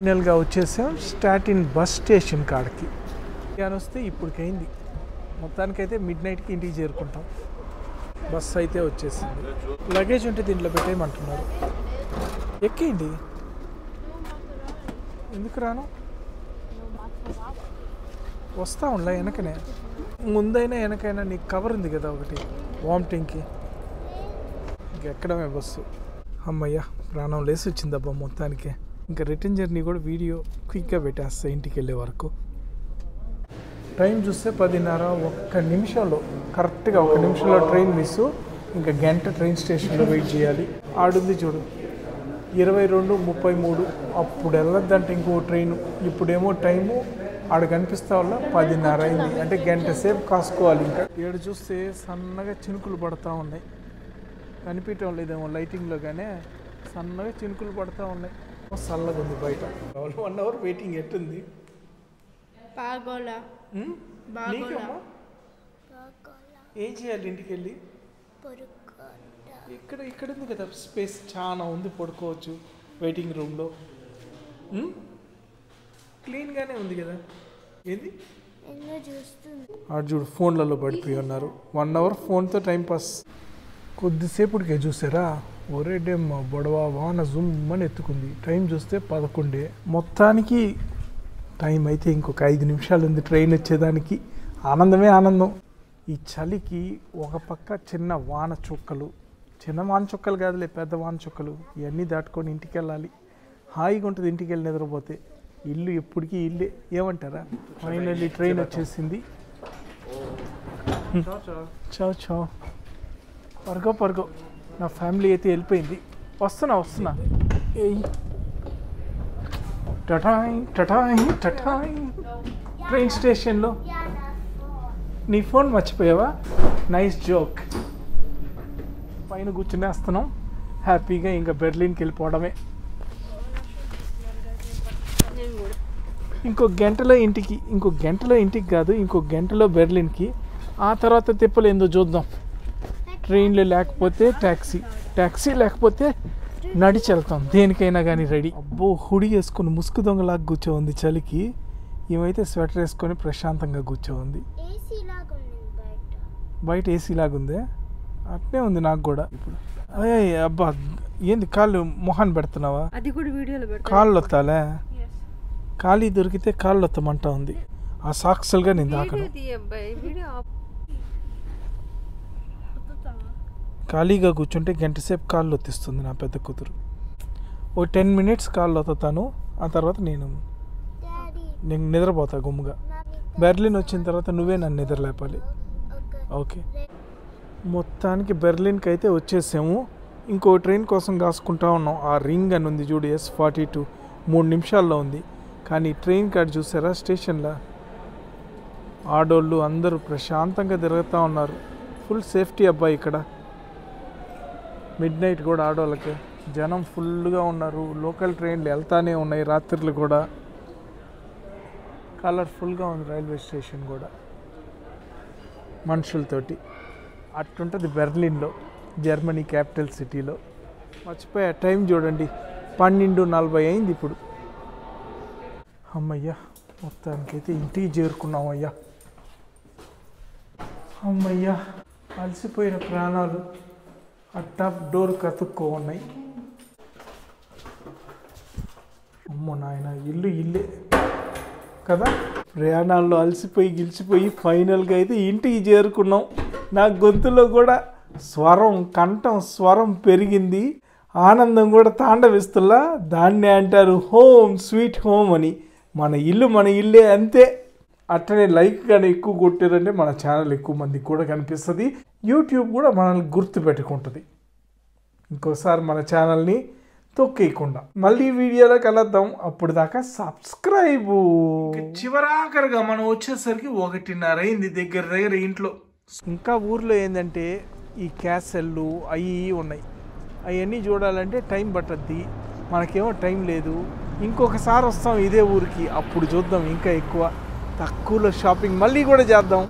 ఫైనల్గా వచ్చేసాం starting bus station కాడికి. అని వస్తే ఇప్పటికైంది మొత్తానికైతే మిడ్ నైట్కి ఇంటికి చేరుకుంటాం. బస్ అయితే వచ్చేసింది. లగేజ్ ఉంటే దీంట్లో పెట్టేయమంటున్నారు. ఎక్కేయండి. ఎందుకు రాను? వస్తా ఉండ వెనకనే. ముందైనా వెనకైనా నీకు కవర్ ఉంది కదా ఒకటి వామిటింగ్కి. ఇంకెక్కడమే బస్సు. అమ్మయ్య ప్రాణం లేసి వచ్చిందబ్బా మొత్తానికి. ఇంకా రిటర్న్ జర్నీ కూడా వీడియో క్విక్గా పెట్టేస్తా ఇంటికి వెళ్ళే వరకు. టైం చూస్తే 10:30. ఒక్క నిమిషంలో కరెక్ట్గా 1 నిమిషంలో ట్రైన్ మిస్. ఇంకా గంట ట్రైన్ స్టేషన్లో వెయిట్ చేయాలి. ఆడుంది చూడు 22:33. అప్పుడు వెళ్ళొద్దంటే ఇంకో ట్రైను. ఇప్పుడేమో టైము ఆడ కనిపిస్తా వల్ల 10:30 అయింది. అంటే గంట సేపు కాసుకోవాలి. ఇంకా ఏడు చూస్తే సన్నగా చినుకులు పడతా ఉన్నాయి. కనిపించడం లేదేమో లైటింగ్లో, కానీ సన్నగా చినుకులు పడతా ఉన్నాయి. చల్లగా ఉంది బయట. 1 అవర్ వెయిటింగ్. ఎట్టుంది? ఏం చేయాలి ఇంటికి వెళ్ళి? ఇక్కడ ఉంది కదా స్పేస్ చాలా ఉంది, పడుకోవచ్చు వెయిటింగ్ రూమ్లో. క్లీన్గానే ఉంది కదా. ఏది ఆడు చూడు ఫోన్లలో పడిపోయి ఉన్నారు. 1 అవర్ ఫోన్తో టైంపాస్. కొద్దిసేపటికే చూసారా ఒరేడేమ్మ బొడవ వాన జుమ్మని ఎత్తుకుంది. టైం చూస్తే 11. మొత్తానికి టైం అయితే ఇంకొక 5 నిమిషాలు ఉంది ట్రైన్ వచ్చేదానికి. ఆనందమే ఆనందం. ఈ చలికి ఒక పక్క చిన్న వాన చుక్కలు, చిన్న వాన చుక్కలు కాదులే పెద్ద వాన చుక్కలు, ఇవన్నీ దాటుకొని ఇంటికి వెళ్ళాలి. హాయిగా ఉంటుంది ఇంటికి వెళ్ళి నిద్రపోతే. ఇల్లు ఎప్పటికీ ఇల్లే. ఏమంటారా? ఫైనల్లీ ట్రైన్ వచ్చేసింది. చావ్ చావ్. పరుగో నా ఫ్యామిలీ అయితే వెళ్ళిపోయింది. వస్తున్నా. టటాయ్ ట్రైన్ స్టేషన్లో నీ ఫోన్ మర్చిపోయావా? Nice joke. పైన కూర్చునేస్తున్నాం హ్యాపీగా. ఇంకా బెర్లిన్కి వెళ్ళిపోవడమే. ఇంకో గంటలో ఇంటికి కాదు, ఇంకో గంటలో బెర్లిన్కి. ఆ తర్వాత తిప్పలు ఏందో చూద్దాం. ట్రైన్లో లేకపోతే ట్యాక్సీ లేకపోతే నడిచి వెళ్తాం. దేనికైనా కానీ రెడీ. అబ్బో హుడి వేసుకుని ముసుగు దొంగలాగా కూర్చోంది చలికి. ఏమైతే స్వెటర్ వేసుకొని ప్రశాంతంగా కూర్చోంది. బయట ఏసీ లాగుందే. అట్నే ఉంది నాకు కూడా. ఇప్పుడు అబ్బా ఏంది కాళ్ళు మొహాన్ని పెడుతున్నావా? కాళ్ళు వత్తాలే. ఖాళీ దొరికితే కాళ్ళు వత్తమంటా ఉంది. ఆ సాక్సల్గా నేను దాకను. ఖాళీగా కూర్చుంటే గంట సేపు కాళ్ళు ఒత్తిస్తుంది నా పెద్ద కూతురు. ఓ 10 మినిట్స్ కాళ్ళు ఒత్తుతాను. ఆ తర్వాత నేను నిద్రపోతా గుమ్ముగా. బెర్లిన్ వచ్చిన తర్వాత నువ్వే నన్ను నిద్రలేపాలి. ఓకే. మొత్తానికి బెర్లిన్కి అయితే వచ్చేసాము. ఇంకో ట్రైన్ కోసం కాసుకుంటా ఉన్నాం. ఆ రింగ్ అని ఉంది చూడు, S42. 3 నిమిషాల్లో ఉంది. కానీ ట్రైన్ కార్డు చూసారా స్టేషన్లో? ఆడోళ్ళు అందరూ ప్రశాంతంగా తిరుగుతూ ఉన్నారు. ఫుల్ సేఫ్టీ అబ్బాయి ఇక్కడ. మిడ్ నైట్ కూడా ఆడోళ్ళకి జనం ఫుల్గా ఉన్నారు. లోకల్ ట్రైన్లు వెళ్తానే ఉన్నాయి రాత్రులు కూడా. కలర్ఫుల్గా ఉంది రైల్వే స్టేషన్ కూడా మనుషులతోటి. అట్టుంటుంది బెర్లిన్లో, జర్మనీ క్యాపిటల్ సిటీలో. మర్చిపోయా టైం చూడండి 12:40 అయింది ఇప్పుడు. అమ్మయ్యా మొత్తానికైతే ఇంటికి చేరుకున్నామయ్యా. అమ్మయ్యా అలసిపోయిన ప్రాణాలు ఆ టాప్ డోర్ కతుక్కో ఉన్నాయి. అమ్మో నాయన ఇల్లే కదా. ప్రయాణాల్లో అలసిపోయి గిలిచిపోయి ఫైనల్గా అయితే ఇంటికి చేరుకున్నాం. నా గొంతులో కూడా కంఠం స్వరం పెరిగింది. ఆనందం కూడా తాండవిస్తులా. దాన్నే అంటారు హోమ్ స్వీట్ హోమ్ అని. మన ఇల్లే అంతే. అట్లనే లైక్ కానీ ఎక్కువ కొట్టారంటే మన ఛానల్ ఎక్కువ మందికి కూడా కనిపిస్తుంది. యూట్యూబ్ కూడా మనల్ని గుర్తుపెట్టుకుంటుంది. ఇంకోసారి మన ఛానల్ని తొక్కేయకుండా. మళ్ళీ వీడియోలో కలుద్దాం. అప్పుడు దాకా సబ్స్క్రైబ్. చివరాఖరిగా మనం వచ్చేసరికి 1:30 అయింది దగ్గర ఇంట్లో. ఇంకా ఊర్లో ఏంటంటే ఈ క్యాసెల్లు అవి ఉన్నాయి. అవన్నీ చూడాలంటే టైం పట్టద్ది. మనకేమో టైం లేదు. ఇంకొకసారి వస్తాం ఇదే ఊరికి. అప్పుడు చూద్దాం ఇంకా ఎక్కువ తక్కువలో షాపింగ్ మళ్ళీ కూడా చేద్దాం.